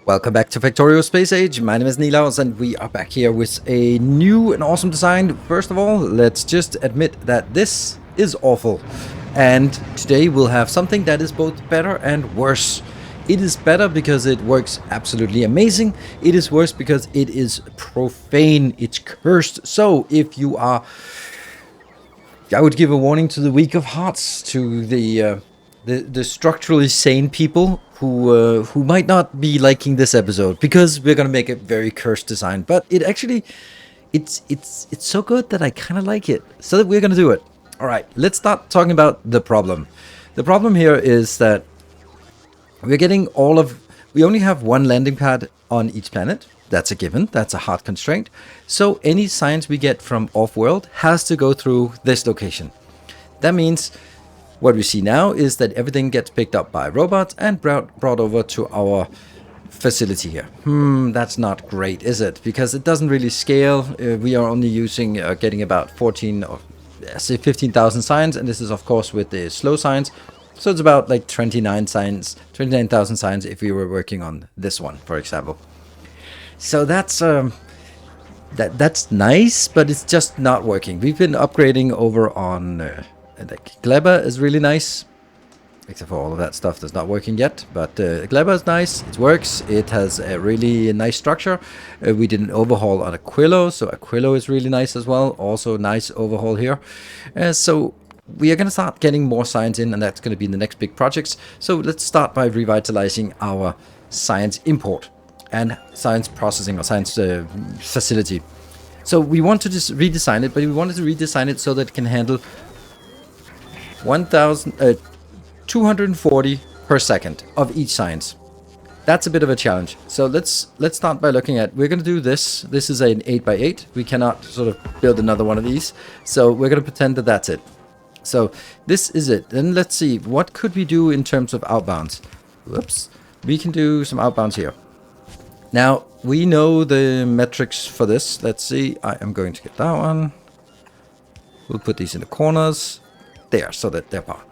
Welcome back to Factorio Space Age. My name is Nilaus and we are back here with a new and awesome design. First of all, let's just admit that this is awful. And today we'll have something that is both better and worse. It is better because it works absolutely amazing. It is worse because it is profane. It's cursed. So if you are... I would give a warning to the weak of hearts, to the structurally sane people who might not be liking this episode, because we're gonna make a very cursed design. But it actually, it's so good that I kind of like it. So that we're gonna do it. All right, let's start talking about the problem. The problem here is that we're getting we only have one landing pad on each planet. That's a given. That's a hard constraint. So any science we get from off-world has to go through this location. That means what we see now is that everything gets picked up by robots and brought over to our facility here. That's not great, is it? Because it doesn't really scale. We are only getting about 14 or say 15,000 science, and this is of course with the slow science. So it's about like 29,000 science if we were working on this one, for example. So that's nice, but it's just not working. We've been upgrading over on like Gleba is really nice, except for all of that stuff that's not working yet. But Gleba is nice. It works. It has a really nice structure. We did an overhaul on Aquilo, so Aquilo is really nice as well. Also nice overhaul here. So we are going to start getting more science in, and that's going to be in the next big projects. So let's start by revitalizing our science import and science processing or science facility. So we want to just redesign it, but we wanted to redesign it so that it can handle 240 per second of each science. That's a bit of a challenge. So let's start by looking at, we're going to do this. This is an 8x8. We cannot sort of build another one of these. So we're going to pretend that that's it. So this is it. Then let's see, what could we do in terms of outbounds? Whoops. We can do some outbounds here. Now, we know the metrics for this. Let's see. I am going to get that one. We'll put these in the corners. There, so that they're par.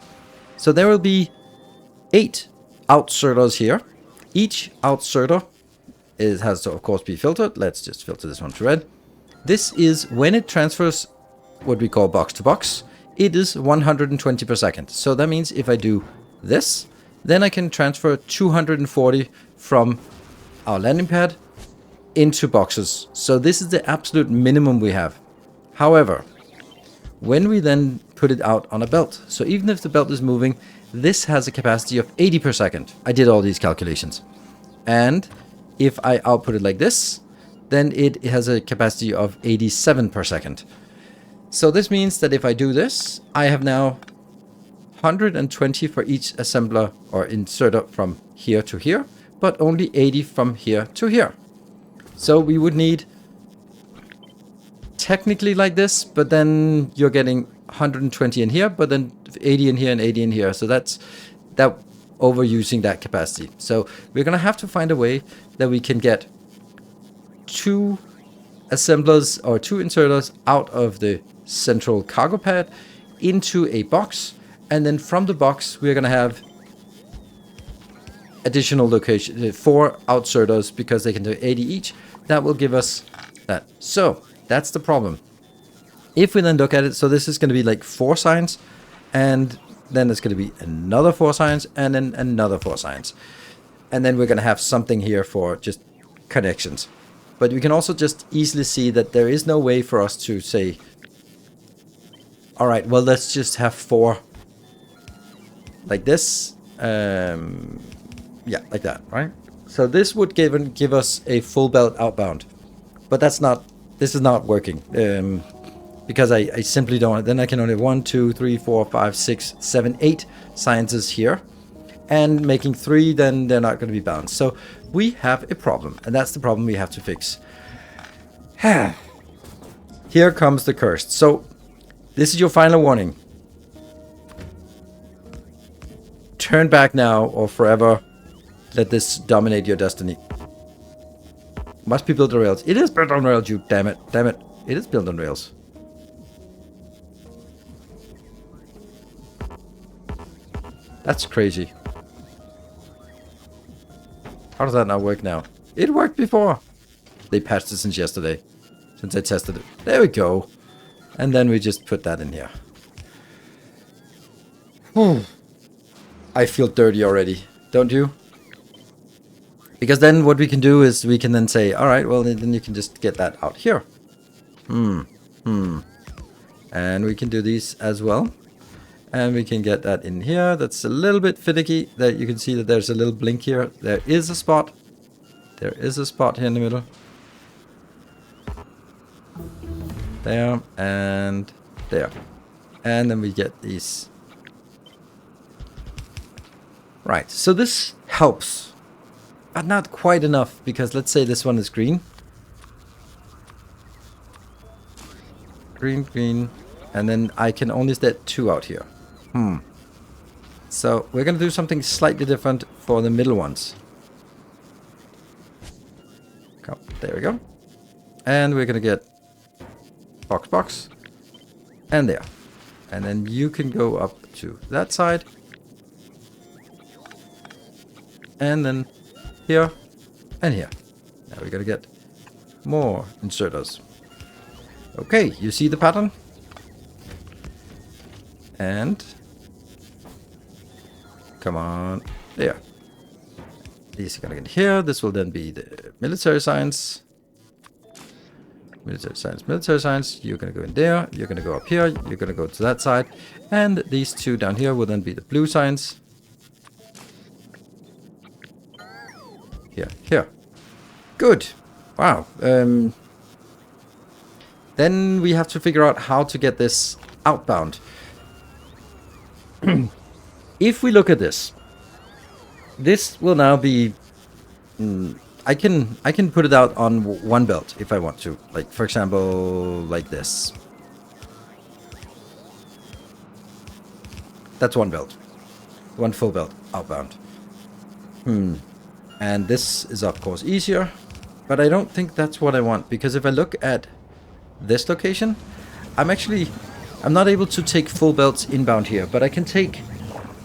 So there will be 8 outserters here. Each outserter has to, of course, be filtered. Let's just filter this one to red. This is when it transfers what we call box to box. It is 120 per second. So that means if I do this, then I can transfer 240 from our landing pad into boxes. So this is the absolute minimum we have. However, when we then put it out on a belt, so even if the belt is moving, this has a capacity of 80 per second. I did all these calculations. And if I output it like this, then it has a capacity of 87 per second. So this means that if I do this, I have now 120 for each assembler or inserter from here to here, but only 80 from here to here. So we would need technically like this, but then you're getting 120 in here, but then 80 in here and 80 in here. So that's overusing that capacity. So we're going to have to find a way that we can get 2 assemblers or 2 inserters out of the central cargo pad into a box. And then from the box, we're going to have additional location, 4 outserters, because they can do 80 each. That will give us that. So that's the problem. If we then look at it, so this is going to be like 4 signs, and then it's going to be another 4 signs, and then another 4 signs. And then we're going to have something here for just connections. But we can also just easily see that there is no way for us to say, all right, well, let's just have 4 like this. Yeah, like that, right? So this would give us a full belt outbound, but this is not working, because I simply don't. Then I can only have 1, 2, 3, 4, 5, 6, 7, 8 sciences here, and making 3, then they're not going to be balanced. So we have a problem, and that's the problem we have to fix. Here comes the curse. So this is your final warning. Turn back now or forever. Let this dominate your destiny. Must be built on rails. It is built on rails, you damn it. Damn it. It is built on rails. That's crazy. How does that not work now? It worked before. They patched it since yesterday. Since I tested it. There we go. And then we just put that in here. I feel dirty already. Don't you? Because then what we can do is we can then say, alright, well then you can just get that out here. And we can do these as well. And we can get that in here. That's a little bit finicky. That you can see that there's a little blink here. There is a spot. There is a spot here in the middle. There and there. And then we get these. Right, so this helps. But not quite enough, because let's say this one is green. Green, green. And then I can only set 2 out here. So we're going to do something slightly different for the middle ones. Come, there we go. And we're going to get box, box. And there. And then you can go up to that side. And then here and here. Now we're going to get more inserters. Okay, you see the pattern? And come on, there. These are gonna get here. This will then be the military science. Military science, military science. You're gonna go in there. You're gonna go up here. You're gonna go to that side. And these 2 down here will then be the blue science. Here, here. Good. Wow. Then we have to figure out how to get this outbound. If we look at this, this will now be. I can put it out on one belt if I want to. Like for example, like this. That's one belt, one full belt outbound. And this is of course easier, but I don't think that's what I want, because if I look at this location, I'm not able to take full belts inbound here, but I can take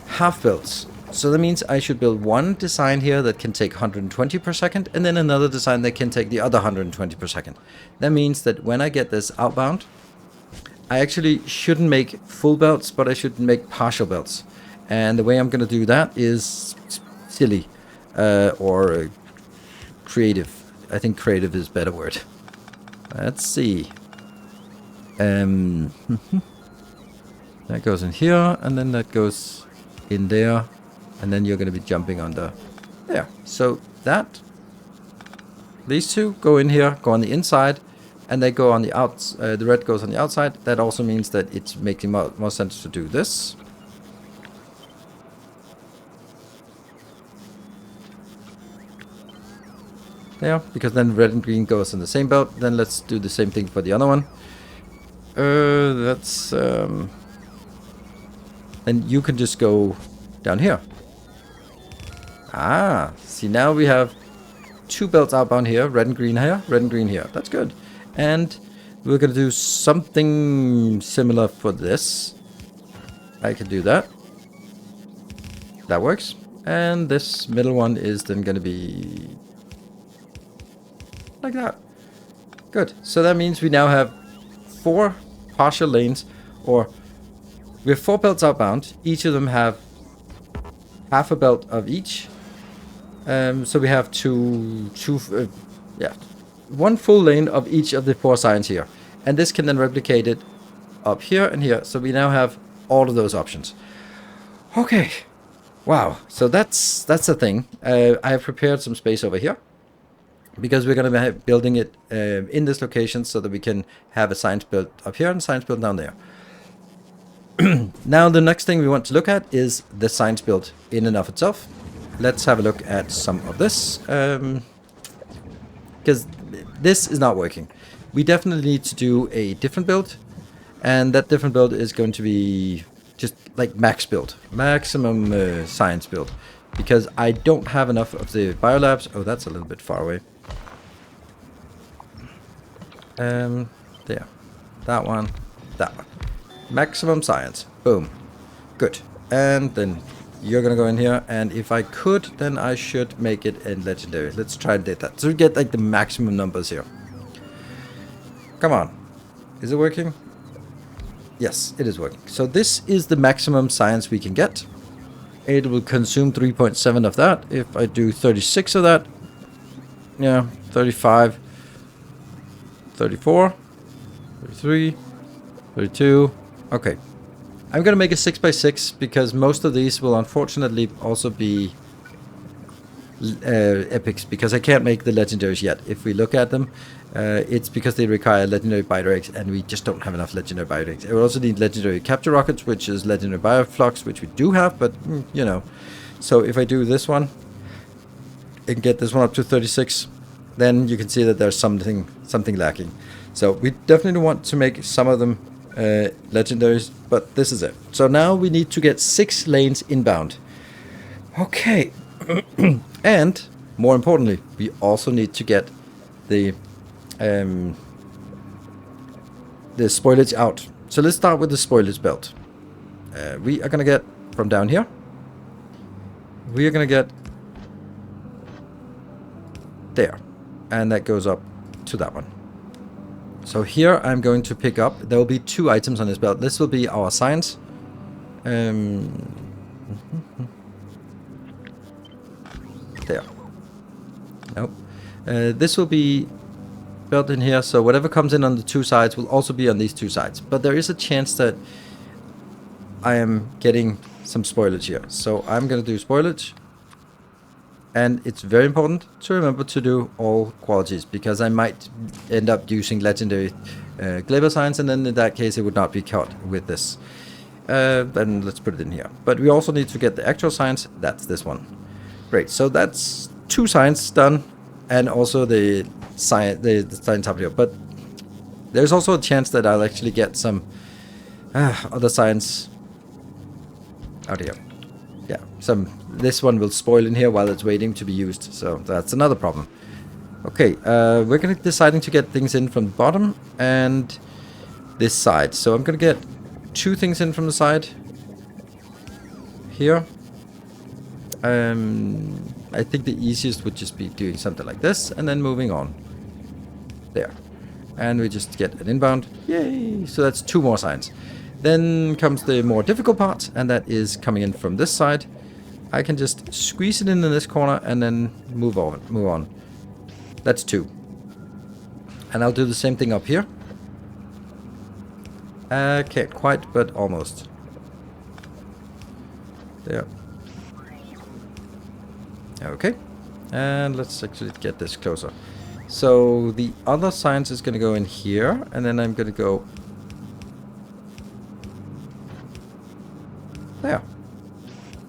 half belts. So that means I should build one design here that can take 120 per second, and then another design that can take the other 120 per second. That means that when I get this outbound, I actually shouldn't make full belts, but I should make partial belts. And the way I'm going to do that is silly or creative. I think creative is a better word. Let's see. That goes in here, and then that goes in there, and then you're going to be jumping under there. So that, these 2 go in here, go on the inside, and they go on the outside. The red goes on the outside. That also means that it's making more sense to do this. There, because then red and green goes in the same belt. Then let's do the same thing for the other one. That's then you can just go down here. See, now we have 2 belts outbound here, red and green here, red and green here. That's good. And we're gonna do something similar for this. I can do that. That works. And this middle one is then gonna be like that. Good. So that means we now have 4 partial lanes, or we have 4 belts outbound. Each of them have half a belt of each. So we have one full lane of each of the 4 signs here, and this can then replicate it up here and here. So we now have all of those options. Okay, wow. So that's the thing. I have prepared some space over here, because we're going to be building it in this location so that we can have a science build up here and science build down there. Now the next thing we want to look at is the science build in and of itself. Let's have a look at some of this, because this is not working. We definitely need to do a different build, and that different build is going to be just like max build, maximum science build, because I don't have enough of the biolabs. Oh, that's a little bit far away. There. That one. That one. Maximum science. Boom. Good. And then You're gonna go in here, and if I could, then I should make it in legendary. Let's try and do that. So we get like the maximum numbers here. Come on. Is it working? Yes, it is working. So this is the maximum science we can get. It will consume 3.7 of that. If I do 36 of that, yeah, 35, 34, 33, 32. Okay. I'm going to make a 6x6 because most of these will unfortunately also be epics, because I can't make the legendaries yet. If we look at them, it's because they require legendary bioregs, and we just don't have enough legendary bioregs. We also need legendary capture rockets, which is legendary bioflux, which we do have, but you know. So if I do this one and get this one up to 36, then you can see that there's something lacking. So we definitely want to make some of them legendaries, but this is it. So now we need to get 6 lanes inbound. Okay. And more importantly, we also need to get the spoilage out. So let's start with the spoilage belt. We are gonna get from down here. We are gonna get there, and that goes up to that one. So here I'm going to pick up. There will be 2 items on this belt. This will be our science. There. Nope. This will be built in here, so whatever comes in on the 2 sides will also be on these 2 sides. But there is a chance that I am getting some spoilage here. So I'm going to do spoilage. And it's very important to remember to do all qualities, because I might end up using legendary Glaber science, and then in that case it would not be caught with this. Then let's put it in here. But we also need to get the actual science. That's this one. Great, so that's 2 science done, and also the science up here. But there's also a chance that I'll actually get some other science out here. Yeah, this one will spoil in here while it's waiting to be used, so that's another problem. Okay, we're deciding to get things in from the bottom and this side. So I'm gonna get 2 things in from the side here. I think the easiest would just be doing something like this and then moving on. There. And we just get an inbound. Yay! So that's 2 more signs. Then comes the more difficult part, and that is coming in from this side. I can just squeeze it in this corner and then move on. That's 2. And I'll do the same thing up here. Can't quite, but almost. There. Okay. And let's actually get this closer. So the other science is going to go in here, and then I'm going to go there.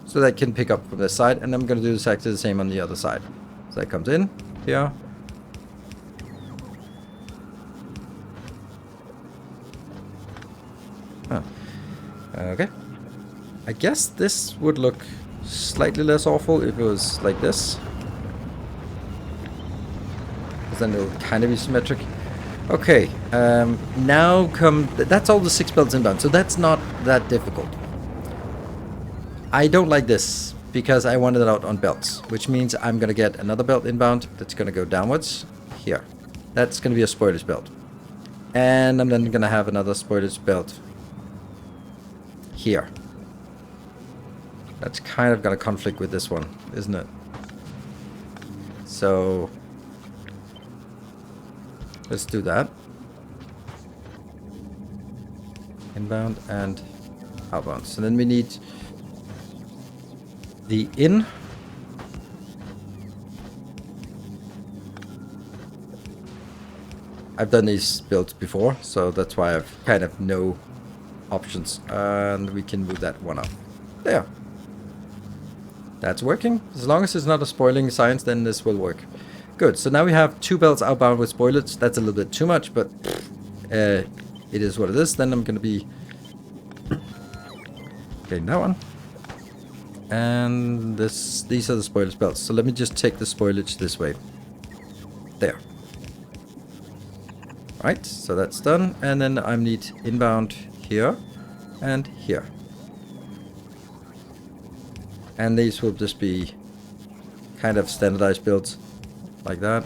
So that can pick up from this side, and I'm going to do exactly the same on the other side. So that comes in here. Okay. I guess this would look slightly less awful if it was like this. Because then it'll kind of be symmetric. Okay. Now that's all the 6 belts inbound, so that's not that difficult. I don't like this because I wanted it out on belts, which means I'm going to get another belt inbound that's going to go downwards here. That's going to be a spoilage belt. And I'm then going to have another spoilage belt here. That's kind of going to conflict with this one, isn't it? So let's do that. Inbound and outbound. So then we need the in. I've done these builds before, so that's why I've kind of no options. And we can move that one up. There. That's working. As long as it's not a spoiling science, then this will work. Good. So now we have 2 belts outbound with spoilage. That's a little bit too much, but it is what it is. Then I'm going to be getting that one. And these are the spoilage belts. So let me just take the spoilage this way. There. Right, so that's done. And then I need inbound here and here. And these will just be kind of standardized builds like that.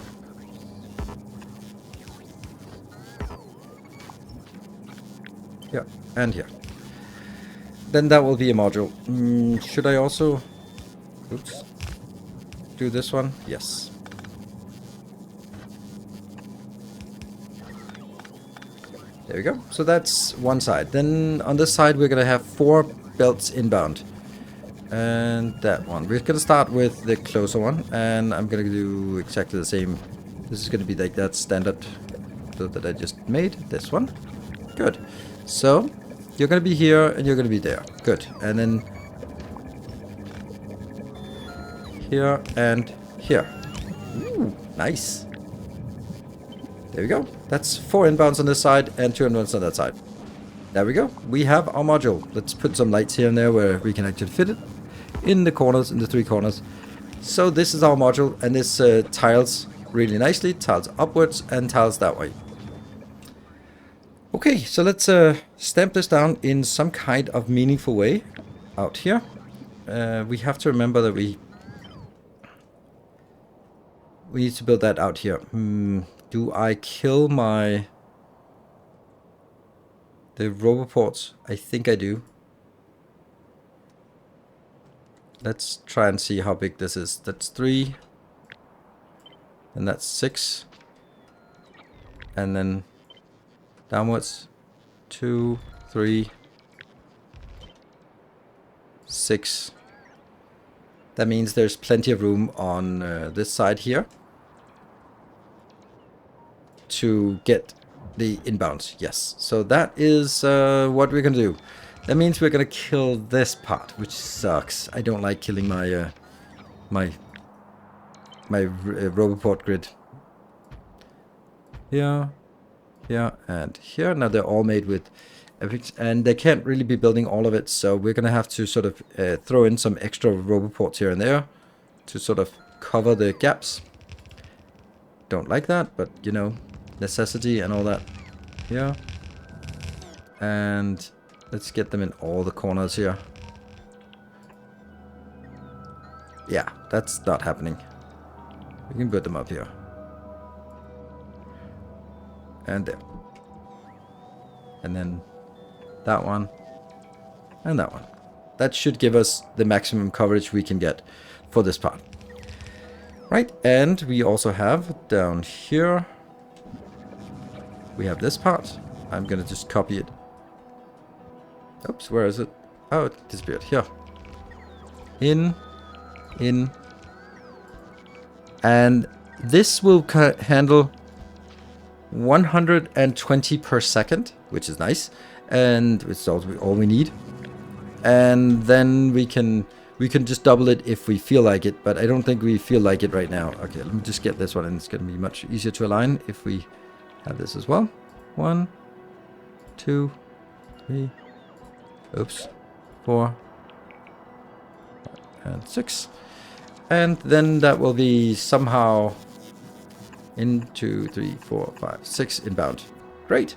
Yeah, and here. Then that will be a module. Should I also... Oops. Do this one? Yes. There we go. So that's one side. Then on this side we're going to have 4 belts inbound. And that one. We're going to start with the closer one. And I'm going to do exactly the same. This is going to be like that standard build that I just made. This one. Good. So you're going to be here and you're going to be there. Good. And then here and here. Ooh, nice. There we go. That's 4 inbounds on this side and 2 inbounds on that side. There we go. We have our module. Let's put some lights here and there where we can actually fit it in the corners, in the 3 corners. So this is our module, and this tiles really nicely. Tiles upwards and tiles that way. Okay, so let's stamp this down in some kind of meaningful way out here. We have to remember that we need to build that out here. Do I kill the roboports? I think I do. Let's try and see how big this is. That's 3. And that's 6. And then downwards. 2, 3, 6. That means there's plenty of room on this side here to get the inbounds. Yes. So that is what we're going to do. That means we're going to kill this part, which sucks. I don't like killing my my roboport grid. Here, here, and here. Now they're all made with epics, and they can't really be building all of it, so we're going to have to sort of throw in some extra roboports here and there to sort of cover the gaps. Don't like that, but you know, necessity and all that. Here. And let's get them in all the corners here. Yeah, that's not happening. We can put them up here. And there. And then that one. And that one. That should give us the maximum coverage we can get for this part. Right, and we also have down here, we have this part. I'm gonna just copy it. Oops, where is it? Oh, it disappeared. Here. In. And this will handle 120 per second, which is nice. And it's also all we need. And then we can just double it if we feel like it, but I don't think we feel like it right now. Okay, let me just get this one, and it's going to be much easier to align if we have this as well. 1, 2, 3, oops, 4, and 6. And then that will be somehow in 2, 3, 4, 5, 6 inbound. Great.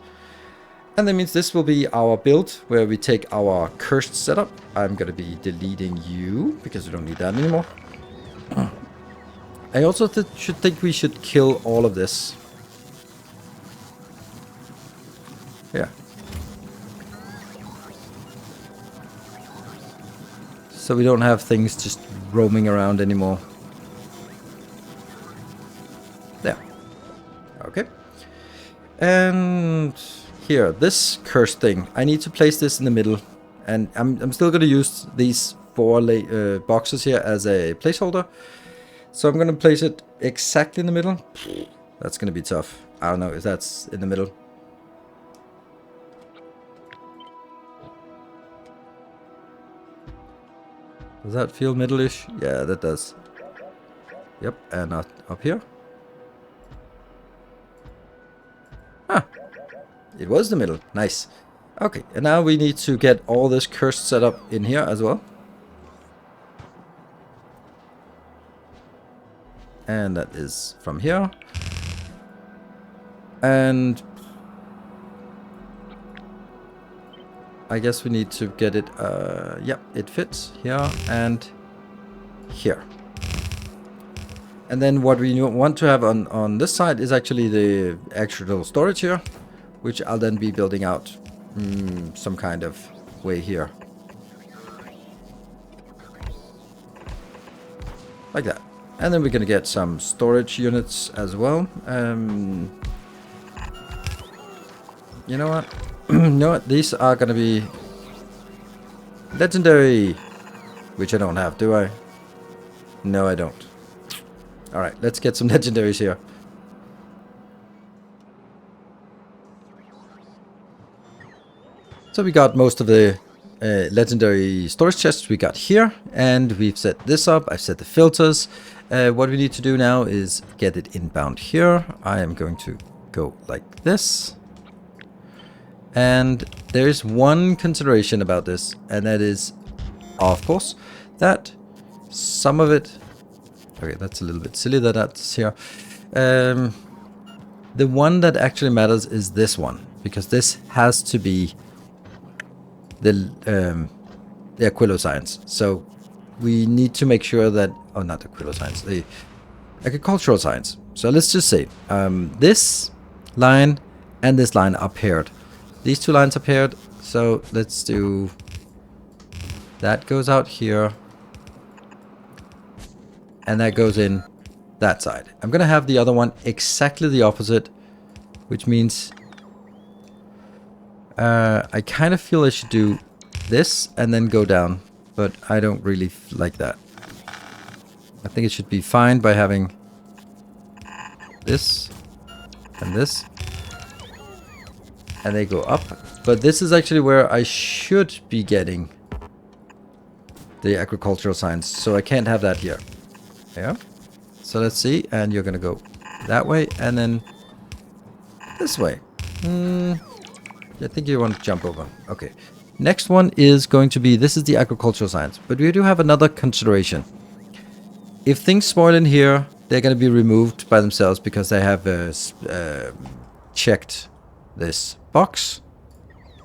And that means this will be our build where we take our cursed setup. I'm going to be deleting you because we don't need that anymore. I also should think we should kill all of this. Yeah. So we don't have things just roaming around anymore. There. Okay. And here, this cursed thing. I need to place this in the middle. And I'm still going to use these 4 boxes here as a placeholder. So I'm going to place it exactly in the middle. That's going to be tough. I don't know if that's in the middle. Does that feel middle-ish? Yeah, that does. Yep, and up here. Ah, it was the middle. Nice. Okay, and now we need to get all this cursed set up in here as well. And that is from here. And I guess we need to get it, yeah, it fits here and here. And then what we want to have on this side is actually the actual storage here, which I'll then be building out some kind of way here. Like that. And then we're going to get some storage units as well. You know what? You know what? These are going to be legendary, which I don't have, do I? No, I don't. Alright, let's get some legendaries here. So we got most of the legendary storage chests we got here, and we've set this up. I've set the filters. What we need to do now is get it inbound here. I am going to go like this. And there's one consideration about this, and that is, of course, that some of it... Okay, that's a little bit silly that that's here. The one that actually matters is this one, because this has to be the Aquilo science. So we need to make sure that... Oh, not the Aquilo science, the agricultural science. So let's just say this line and this line are paired. These two lines are paired, so let's do... That goes out here. And that goes in that side. I'm going to have the other one exactly the opposite, which means I kind of feel I should do this and then go down, but I don't really like that. I think it should be fine by having this and this. And they go up. But this is actually where I should be getting the agricultural science, so I can't have that here. Yeah. So let's see, and you're gonna go that way and then this way. I think you want to jump over. Okay. Next one is going to be, this is the agricultural science, but we do have another consideration. If things spoil in here, they're going to be removed by themselves because they have checked this box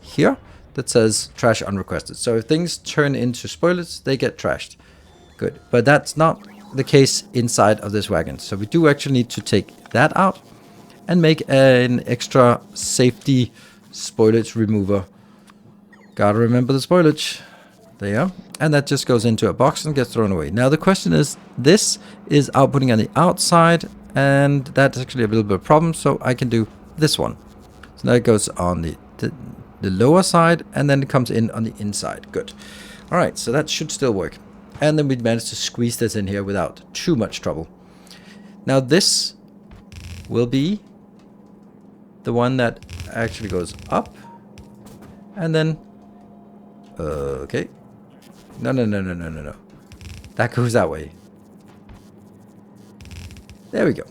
here that says trash unrequested. So if things turn into spoilers, they get trashed. Good. But that's not the case inside of this wagon. So we do actually need to take that out and make an extra safety spoilage remover. Gotta remember the spoilage. There you are. And that just goes into a box and gets thrown away. Now the question is, this is outputting on the outside, and that's actually a little bit of a problem, so I can do this one. So now it goes on the lower side, and then it comes in on the inside. Good. Alright, so that should still work. And then we managed to squeeze this in here without too much trouble. Now this will be the one that actually goes up. And then... okay. No. That goes that way. There we go.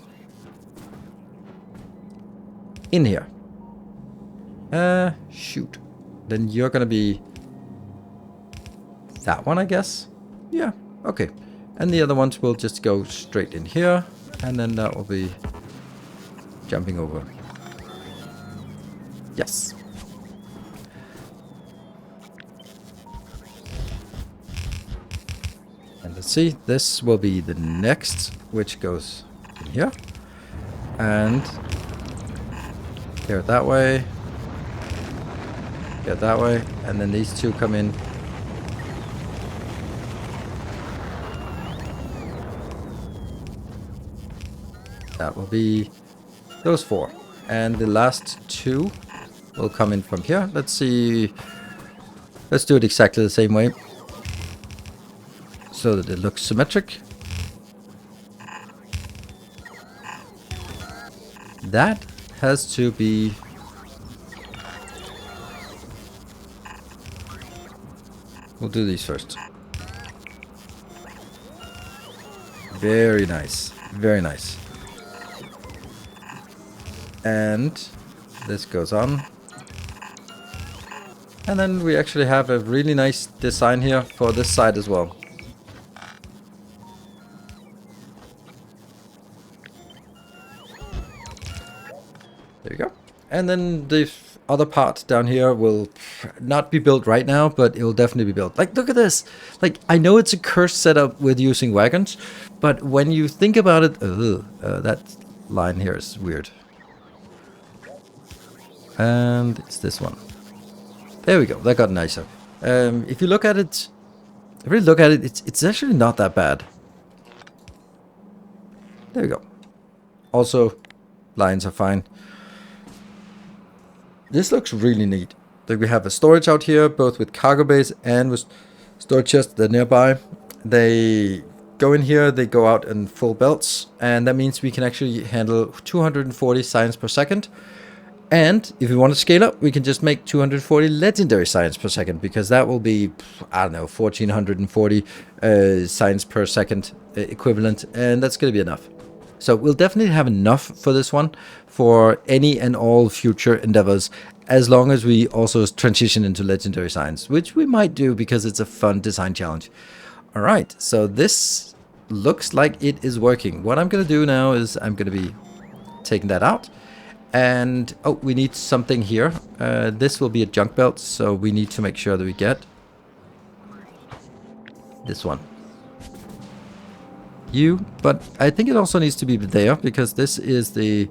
In here. Shoot. Then you're gonna be... that one, I guess? Yeah, okay. And the other ones will just go straight in here. And then that will be jumping over. Yes. And let's see, this will be the next, which goes in here. And here that way. Get that way. And then these two come in. That will be those four. And the last two will come in from here. Let's see. Let's do it exactly the same way, so that it looks symmetric. That has to be... we'll do these first. Very nice. Very nice. And this goes on. And then we actually have a really nice design here for this side as well. There you go. And then the other part down here will not be built right now, but it will definitely be built. Like, look at this. Like, I know it's a cursed setup with using wagons, but when you think about it, that line here is weird. And it's this one. There we go. That got nicer. If you look at it, really look at it, it's actually not that bad. There we go. Also, lines are fine. This looks really neat. Like we have a storage out here, both with cargo base and with storage chests that are nearby. They go in here, they go out in full belts, and that means we can actually handle 240 science per second. And if we want to scale up, we can just make 240 legendary science per second, because that will be, I don't know, 1440 science per second equivalent, and that's going to be enough. So we'll definitely have enough for this one, for any and all future endeavors, as long as we also transition into legendary science, which we might do because it's a fun design challenge. All right, so this looks like it is working. What I'm going to do now is I'm going to be taking that out. And, oh, we need something here. This will be a junk belt, so we need to make sure that we get this one. But I think it also needs to be there, because this is the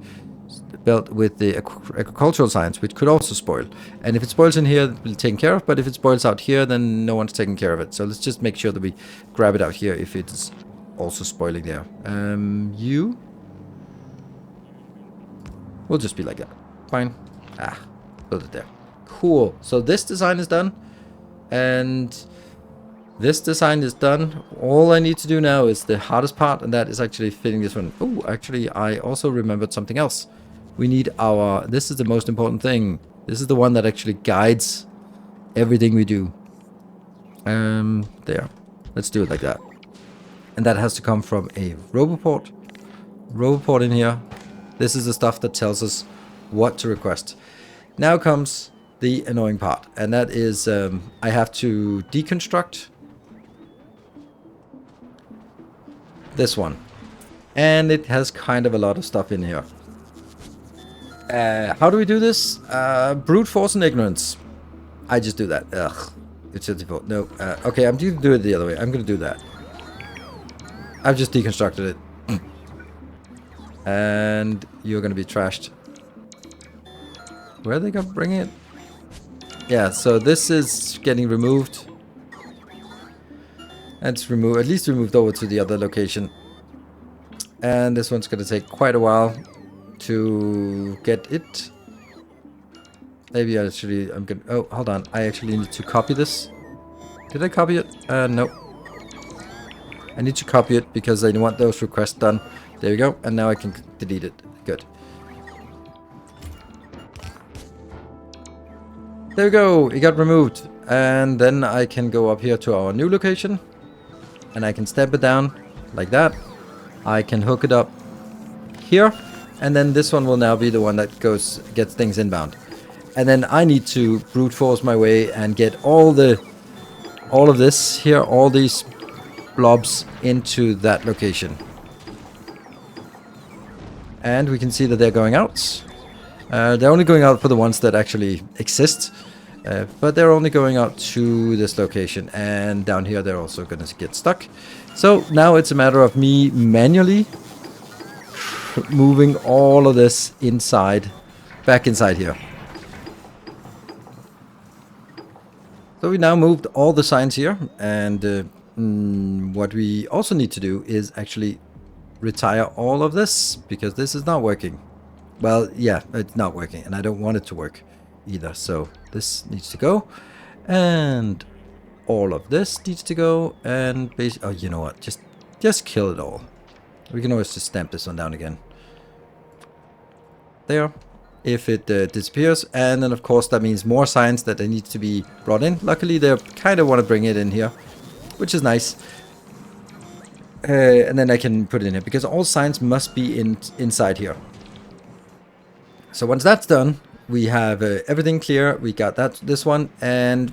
belt with the agricultural science, which could also spoil. And if it spoils in here, it'll be taken care of, but if it spoils out here, then no one's taking care of it. So let's just make sure that we grab it out here if it's also spoiling there. We'll just be like that. Fine. Build it there. Cool. So this design is done. And this design is done. All I need to do now is the hardest part, and that is actually fitting this one. Oh, actually, I also remembered something else. We need our... This is the most important thing. This is the one that actually guides everything we do. There. Let's do it like that. And that has to come from a roboport. Roboport in here. This is the stuff that tells us what to request. Now comes the annoying part, and that is I have to deconstruct this one. And it has kind of a lot of stuff in here. How do we do this? Brute force and ignorance. I just do that. Ugh. It's a default. No. Okay, I'm going to do it the other way. I'm going to do that. I've just deconstructed it. And you're going to be trashed. Where are they going to bring it? Yeah, so this is getting removed. And it's removed, at least removed over to the other location. And this one's going to take quite a while to get it. Maybe actually I'm going to... Oh, hold on. I actually need to copy this. Did I copy it? No. I need to copy it because I want those requests done. There we go. And now I can delete it. Good. There we go. It got removed. And then I can go up here to our new location. And I can stamp it down like that. I can hook it up here. And then this one will now be the one that gets things inbound. And then I need to brute force my way and get all of this here, all these blobs into that location. And we can see that they're going out. They're only going out for the ones that actually exist. But they're only going out to this location. And down here they're also going to get stuck. So now it's a matter of me manually moving all of this inside, back inside here. So we now moved all the signs here. And what we also need to do is actually retire all of this, because this is not working. Well, yeah, it's not working, and I don't want it to work either. So this needs to go, and all of this needs to go, and basically, oh, you know what? Just kill it all. We can always just stamp this one down again. There. If it disappears, and then of course that means more signs that they need to be brought in. Luckily, they kind of want to bring it in here, which is nice. And then I can put it in here, because all signs must be inside here. So once that's done, we have everything clear. We got this one, and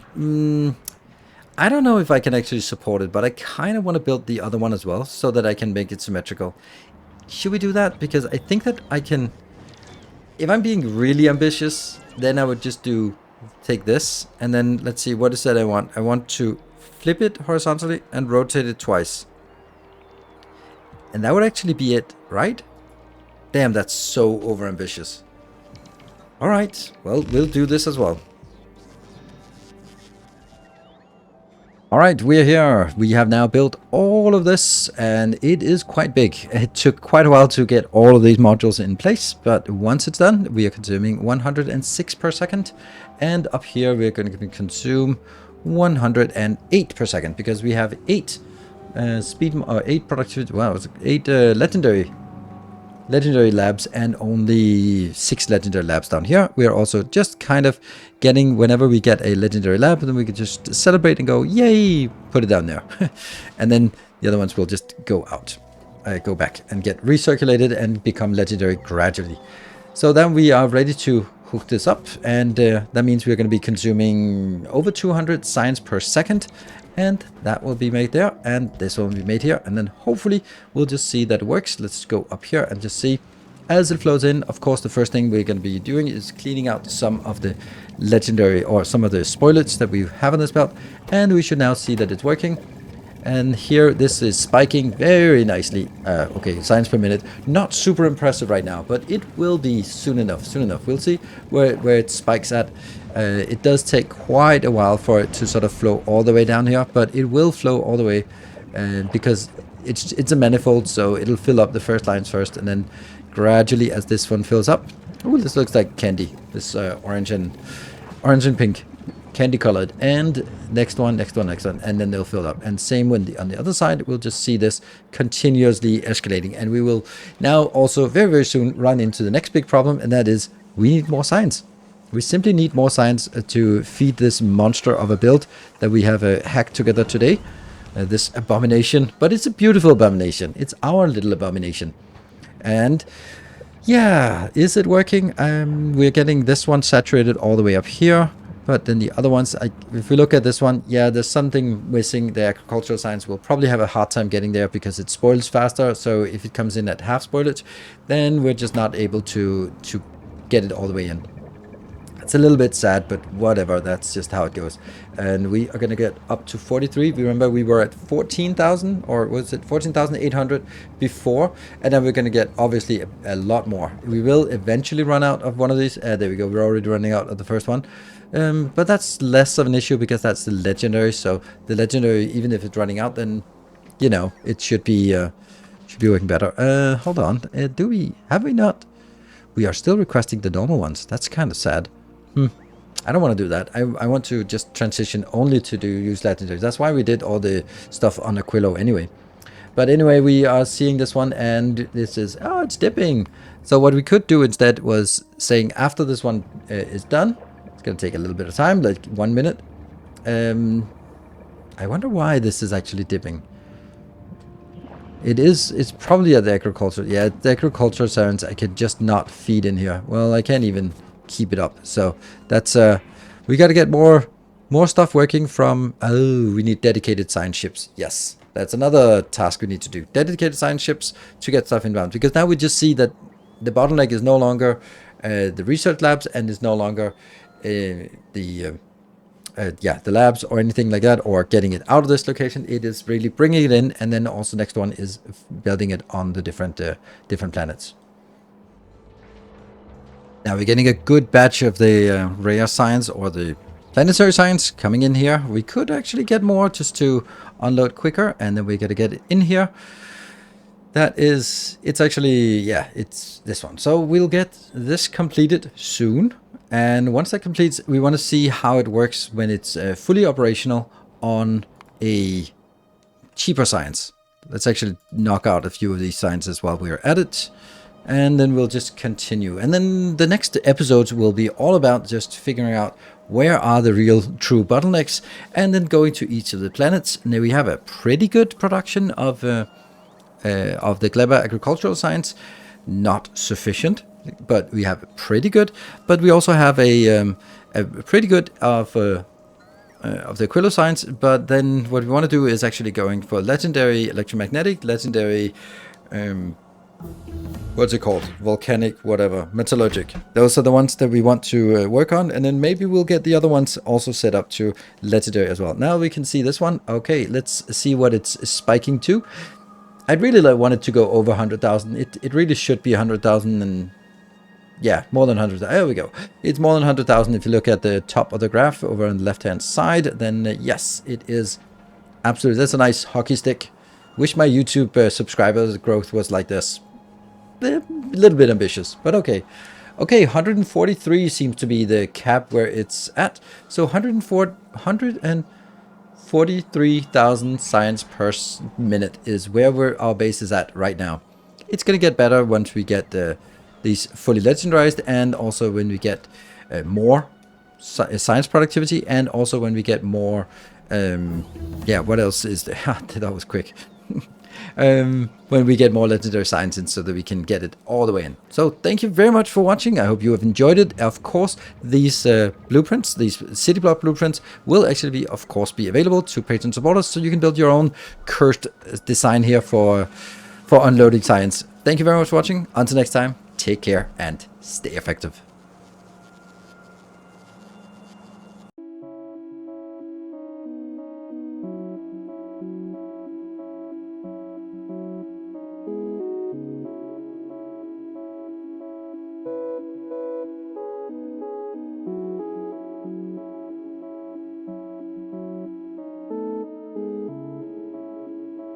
I don't know if I can actually support it, but I kind of want to build the other one as well, so that I can make it symmetrical. Should we do that? Because I think that I can, if I'm being really ambitious, then I would just take this, and then let's see, what is that I want? I want to flip it horizontally and rotate it twice. And that would actually be it, right? Damn, that's so overambitious. Alright, well, we'll do this as well. Alright, we're here. We have now built all of this, and it is quite big. It took quite a while to get all of these modules in place, but once it's done, we are consuming 106 per second. And up here, we're going to consume 108 per second, because we have 8 speed, or 8 productivity, wow, 8 legendary labs and only 6 legendary labs down here. We are also just kind of getting, whenever we get a legendary lab, then we can just celebrate and go, yay, put it down there. And then the other ones will just go out, go back and get recirculated and become legendary gradually. So then we are ready to hook this up, and that means we're going to be consuming over 200 science per second. And that will be made there, and this will be made here, and then hopefully we'll just see that it works. Let's go up here and just see as it flows in. Of course, the first thing we're going to be doing is cleaning out some of the legendary, or some of the spoilage that we have on this belt, and we should now see that it's working. And here, this is spiking very nicely. Okay, science per minute, not super impressive right now, but it will be soon enough. Soon enough, we'll see where it spikes at. It does take quite a while for it to sort of flow all the way down here, but it will flow all the way, because it's a manifold, so it'll fill up the first lines first, and then gradually as this one fills up. Oh, this looks like candy. This orange and pink, candy colored. And next one, and then they'll fill up. And same when on the other side, we'll just see this continuously escalating, and we will now also very, very soon run into the next big problem, and that is we need more science. We simply need more science to feed this monster of a build that we have hacked together today. This abomination, but it's a beautiful abomination. It's our little abomination. And yeah, is it working? We're getting this one saturated all the way up here. But then the other ones, if we look at this one, yeah, there's something missing. The agricultural science will probably have a hard time getting there because it spoils faster. So if it comes in at half spoilage, then we're just not able to get it all the way in. It's a little bit sad, but whatever, that's just how it goes. And we are going to get up to 43. Remember, we were at 14,000, or was it 14,800 before? And then we're going to get, obviously, a lot more. We will eventually run out of one of these. There we go, we're already running out of the first one. But that's less of an issue because that's the legendary. So the legendary, even if it's running out, then, you know, it should be working better. Hold on, have we not? We are still requesting the normal ones. That's kind of sad. I don't want to do that. I want to just transition only to use legendaries. That's why we did all the stuff on Aquilo anyway. But anyway, we are seeing this one, and this is, oh, it's dipping. So what we could do instead was saying after this one is done, it's going to take a little bit of time, like 1 minute. I wonder why this is actually dipping. It's probably at the agriculture. Yeah, the agriculture science I could just not feed in here. Well, I can't even keep it up. So that's we got to get more stuff working from. Oh, we need dedicated science ships. Yes, that's another task we need to do. Dedicated science ships to get stuff inbound, because now we just see that the bottleneck is no longer the research labs, and is no longer the labs or anything like that, or getting it out of this location. It is really bringing it in, and then also next one is building it on the different planets. Now we're getting a good batch of the rare science, or the planetary science, coming in here. We could actually get more just to unload quicker, and then we got to get it in here. It's actually, yeah, it's this one. So we'll get this completed soon. And once that completes, we want to see how it works when it's fully operational on a cheaper science. Let's actually knock out a few of these sciences while we're at it. And then we'll just continue. And then the next episodes will be all about just figuring out where are the real true bottlenecks, and then going to each of the planets. And there we have a pretty good production of the clever agricultural science. Not sufficient, but we have pretty good. But we also have a pretty good of the Aquilo science. But then what we want to do is actually going for legendary electromagnetic, legendary what's it called? Volcanic, whatever, metallurgic. Those are the ones that we want to work on, and then maybe we'll get the other ones also set up to legendary as well. Now we can see this one. Okay, let's see what it's spiking to. I'd really want it to go over 100,000. It really should be 100,000, and yeah, more than 100,000. There we go. It's more than 100,000 if you look at the top of the graph over on the left-hand side. Then yes, it is absolutely. That's a nice hockey stick. Wish my YouTube subscribers growth was like this. A little bit ambitious, but okay. Okay, 143 seems to be the cap where it's at. So 143,000 science per minute is where our base is at right now. It's going to get better once we get these fully legendarized, and also when we get more science productivity, and also when we get more... yeah, what else is there? That was quick. When we get more legendary science in, so that we can get it all the way in. So thank you very much for watching. I hope you have enjoyed it. Of course, these blueprints, these city block blueprints, will actually be, of course, be available to patron supporters, so you can build your own cursed design here for unloading science. Thank you very much for watching. Until next time, take care and stay effective.